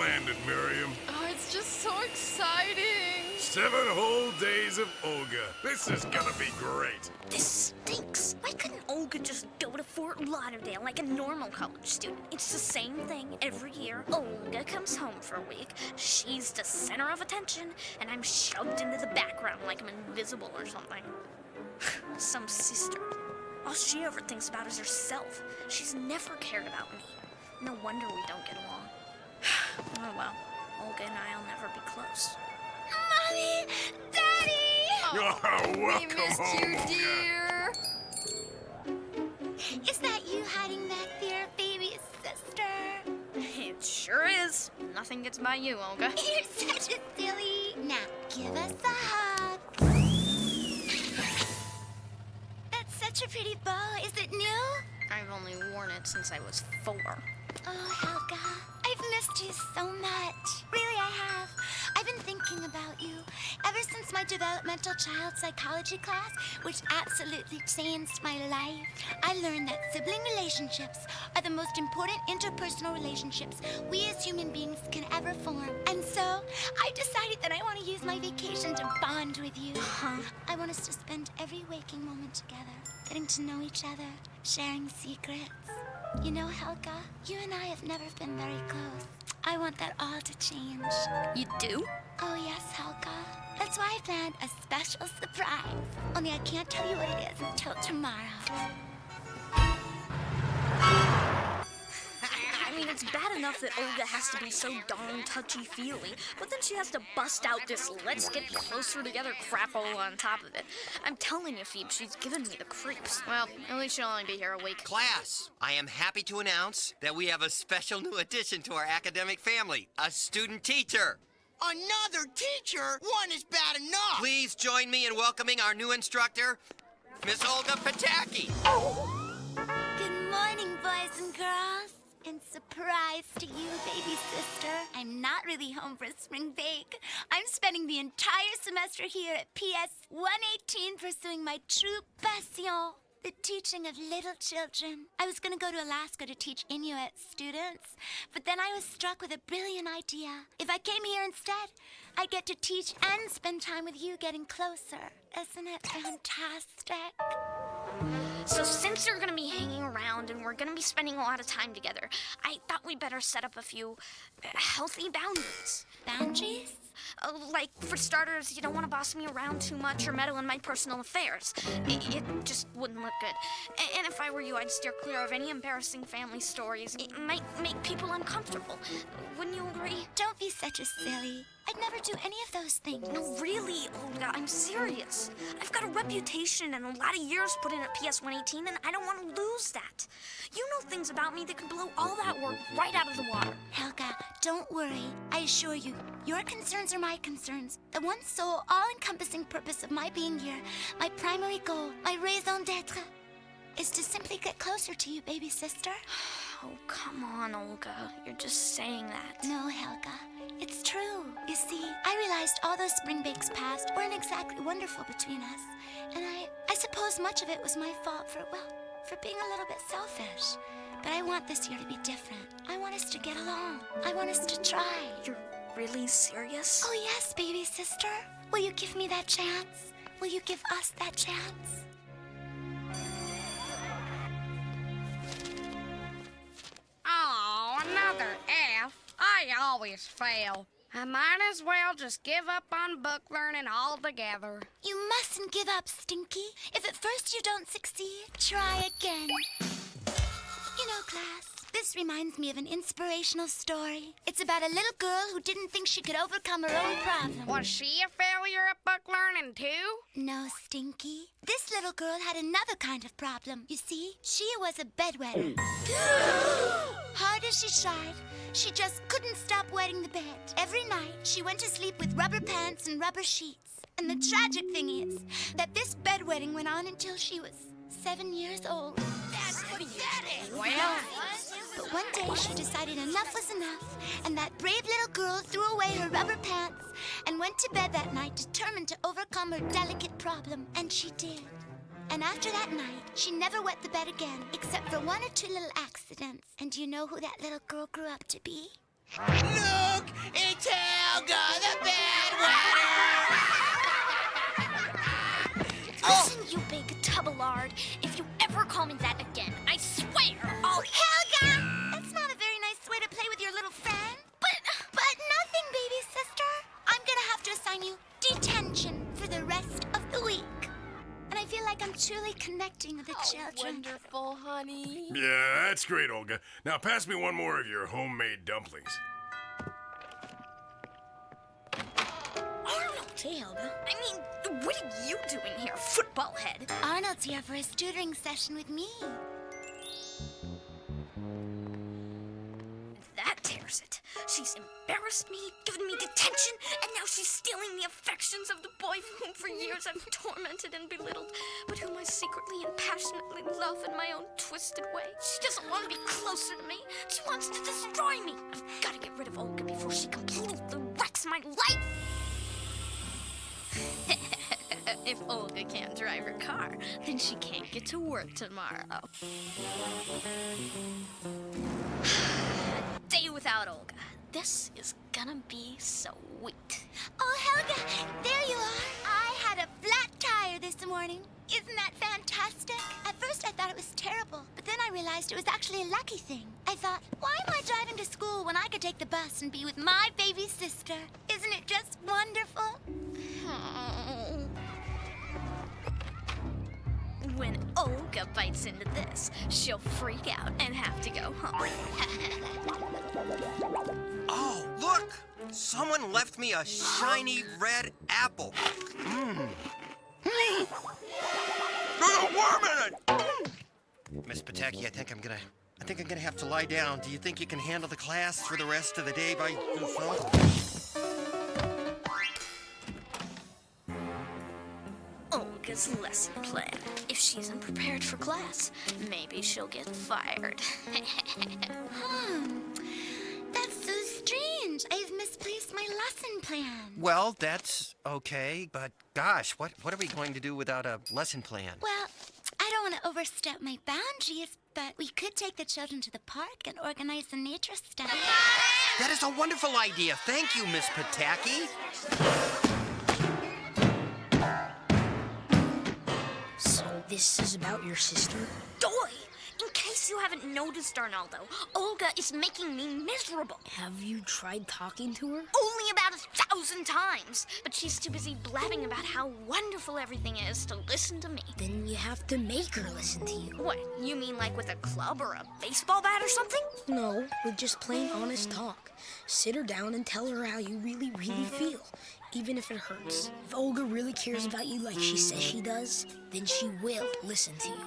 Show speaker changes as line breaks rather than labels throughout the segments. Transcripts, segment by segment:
landed, Miriam.
Oh, it's just so exciting.
7 whole days of Olga. This is gonna be great.
This stinks. Why couldn't Olga just go to Fort Lauderdale like a normal college student? It's the same thing every year. Olga comes home for a week. She's the center of attention, and I'm shoved into the background like I'm invisible or something. Some sister. All she ever thinks about is herself. She's never cared about me. No wonder we don't get along. Oh well, Olga and I'll never be close. Mommy! Daddy!
Oh,
We
welcome
missed
home,
you,
Olga.
dear.
Is that you hiding back there, baby sister?
It sure is. Nothing gets by you, Olga.
You're such a silly. Now, give us a hug. That's such a pretty bow. Is it new?
I've only worn it since I was 4.
Oh, Helga, I've missed you so much. Really, I have. I've been thinking about you ever since my developmental child psychology class, which absolutely changed my life. I learned that sibling relationships are the most important interpersonal relationships we as human beings can ever form. And so, I decided that I want to use my vacation to bond with you. I want us to spend every waking moment together, getting to know each other, sharing secrets. You know, Helga, you and I have never been very close. I want that all to change.
You do?
Oh, yes, Helga. That's why I planned a special surprise. Only I can't tell you what it is until tomorrow.
I mean, it's bad enough that Olga has to be so darn touchy-feely, but then she has to bust out this let's get closer together crap all on top of it. I'm telling you, Phoebe, she's giving me the creeps. Well, at least she'll only be here a week.
Class, I am happy to announce that we have a special new addition to our academic family, a student teacher.
Another teacher? One is bad enough.
Please join me in welcoming our new instructor, Miss Olga Pataki.
Good morning, boys and girls. And surprise to you, baby sister, I'm not really home for spring break. I'm spending the entire semester here at PS 118 pursuing my true passion, the teaching of little children. I was going to go to Alaska to teach Inuit students, but then I was struck with a brilliant idea. If I came here instead, I'd get to teach and spend time with you getting closer. Isn't it fantastic?
So since you're gonna be hanging around and we're gonna be spending a lot of time together, I thought we better set up a few healthy boundaries.
Boundaries?
Like, for starters, you don't want to boss me around too much or meddle in my personal affairs. It just wouldn't look good. And if I were you, I'd steer clear of any embarrassing family stories. It might make people uncomfortable. Wouldn't you agree?
Don't be such a silly. I'd never do any of those things.
No, really, Olga, I'm serious. I've got a reputation and a lot of years put in at PS 118, and I don't want to lose that. You know things about me that could blow all that work right out of the water.
Helga, don't worry. I assure you, your concerns are my concerns. The one sole, all-encompassing purpose of my being here, my primary goal, my raison d'etre, is to simply get closer to you, baby sister.
Oh, come on, Olga. You're just saying that.
No, Helga. It's true. You see, I realized all those spring breaks past weren't exactly wonderful between us. And I suppose much of it was my fault for being a little bit selfish. But I want this year to be different. I want us to get along. I want us to try.
You're really serious?
Oh, yes, baby sister. Will you give me that chance? Will you give us that chance?
Oh, another F. I always fail. I might as well just give up on book learning altogether.
You mustn't give up, Stinky. If at first you don't succeed, try again. You know, class, this reminds me of an inspirational story. It's about a little girl who didn't think she could overcome her own problem.
Was she a failure at book learning too?
No, Stinky. This little girl had another kind of problem. You see, she was a bedwetter. Hard as she tried, she just couldn't stop wetting the bed. Every night, she went to sleep with rubber pants and rubber sheets. And the tragic thing is that this bedwetting went on until she was 7 years old.
That's pathetic.
Well,
But one day she decided enough was enough, and that brave little girl threw away her rubber pants and went to bed that night determined to overcome her delicate problem. And she did. And after that night, she never wet the bed again, except for one or two little accidents. And do you know who that little girl grew up to be?
Look, it's Helga, the bedwetter!
Listen, you big tubalard. If you ever call me that again, I swear I'll...
Helga! That's not a very nice way to play with your little friend. But nothing, baby sister. I'm gonna have to assign you detention for the rest of the week. And I feel like I'm truly connecting with the children.
Wonderful, honey.
Yeah, that's great, Olga. Now pass me one more of your homemade dumplings.
Arnold, hey, Helga. I mean, what are you doing here, football head?
Arnold's here for his tutoring session with me.
That tears it. She's embarrassed me, given me detention, and now she's stealing the affections of the boy whom for years I've tormented and belittled, but whom I secretly and passionately love in my own twisted way. She doesn't want to be closer to me. She wants to destroy me. I've got to get rid of Olga before she completely wrecks my life. If Olga can't drive her car, then she can't get to work tomorrow. Day without Olga. This is gonna be sweet.
Oh, Helga, there you are. I had a flat tire this morning. Isn't that fantastic? At first I thought it was terrible, but then I realized it was actually a lucky thing. I thought, why am I driving to school when I could take the bus and be with my baby sister? Isn't it just wonderful?
When Olga bites into this, she'll freak out and have to go home.
Oh, look! Someone left me a shiny red apple. Mmm. Oh, worm in it! Miss Pataki, I think I'm gonna have to lie down. Do you think you can handle the class for the rest of the day by yourself?
Olga's lesson plan. If she isn't prepared for class, maybe she'll get fired.
That's so strange. I've misplaced my lesson plan.
Well, that's okay, but gosh, what are we going to do without a lesson plan?
Well, I don't want to overstep my boundaries, but we could take the children to the park and organize a nature study.
That is a wonderful idea. Thank you, Miss Pataki.
So this is about your sister?
Doy! In case you haven't noticed, Arnaldo, Olga is making me miserable.
Have you tried talking to her?
Only about 1,000 times. But she's too busy blabbing about how wonderful everything is to listen to me.
Then you have to make her listen to you.
What, you mean like with a club or a baseball bat or something?
No, with just plain honest talk. Sit her down and tell her how you really feel, even if it hurts. If Olga really cares about you like she says she does, then she will listen to you.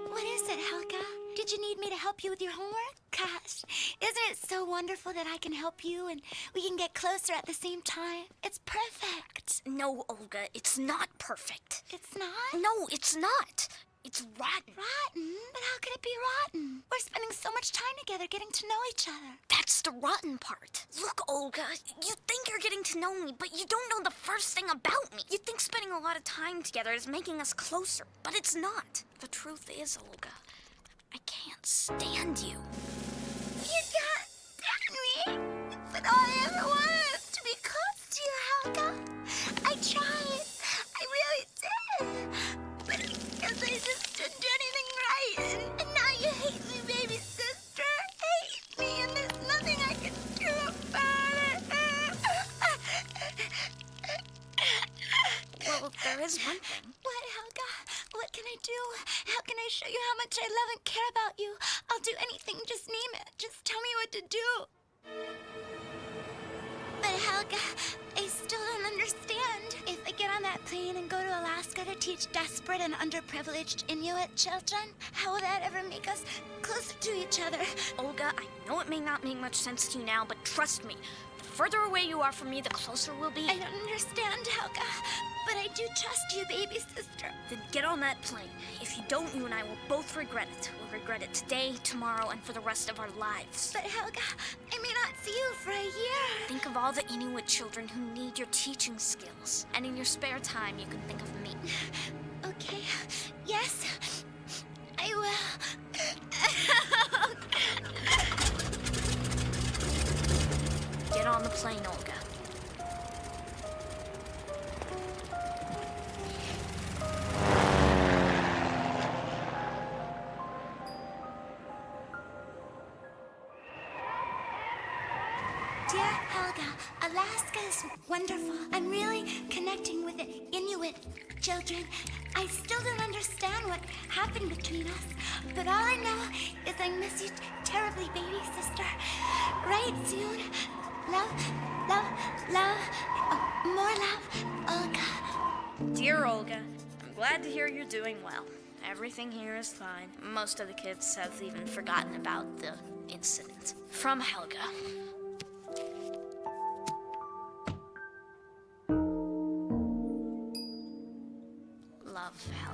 What is it, Helga? Did you need me to help you with your homework? Gosh, isn't it so wonderful that I can help you and we can get closer at the same time? It's perfect.
No, Olga, it's not perfect.
It's not?
No, it's not. It's rotten.
Rotten? But how could it be rotten? We're spending so much time together getting to know each other.
That's the rotten part. Look, Olga, you think you're getting to know me, but you don't know the first thing about me. You think spending a lot of time together is making us closer, but it's not. The truth is, Olga, I can't stand you.
You can't stand me? But all I ever wanted was to be close to you, Helga. I tried. I really did. But because I just didn't do anything right. And now you hate me, baby sister. Hate me, and there's nothing I can do about it.
Well, there is one thing.
What, Helga? What can I do? How can I show you how much I love and care about you? I'll do anything. Just name it. Just tell me what to do. But Helga, I still don't understand. If I get on that plane and go to Alaska to teach desperate and underprivileged Inuit children, how will that ever make us closer to each other?
Olga, I know it may not make much sense to you now, but trust me, the further away you are from me, the closer we'll be.
I don't understand, Helga, but I do trust you, baby sister.
Then get on that plane. If you don't, you and I will both regret it. We'll regret it today, tomorrow, and for the rest of our lives.
But Helga, I may not see you for a year.
Think of all the Inuit children who need your teaching skills. And in your spare time, you can think of me.
Okay, yes, I will.
the plane, Olga.
Dear Helga, Alaska is wonderful. I'm really connecting with the Inuit children. I still don't understand what happened between us, but all I know is I miss you terribly, baby sister. Right soon. Love, love, love. More love, Olga.
Dear Olga, I'm glad to hear you're doing well. Everything here is fine. Most of the kids have even forgotten about the incident. From Helga. Love, Helga.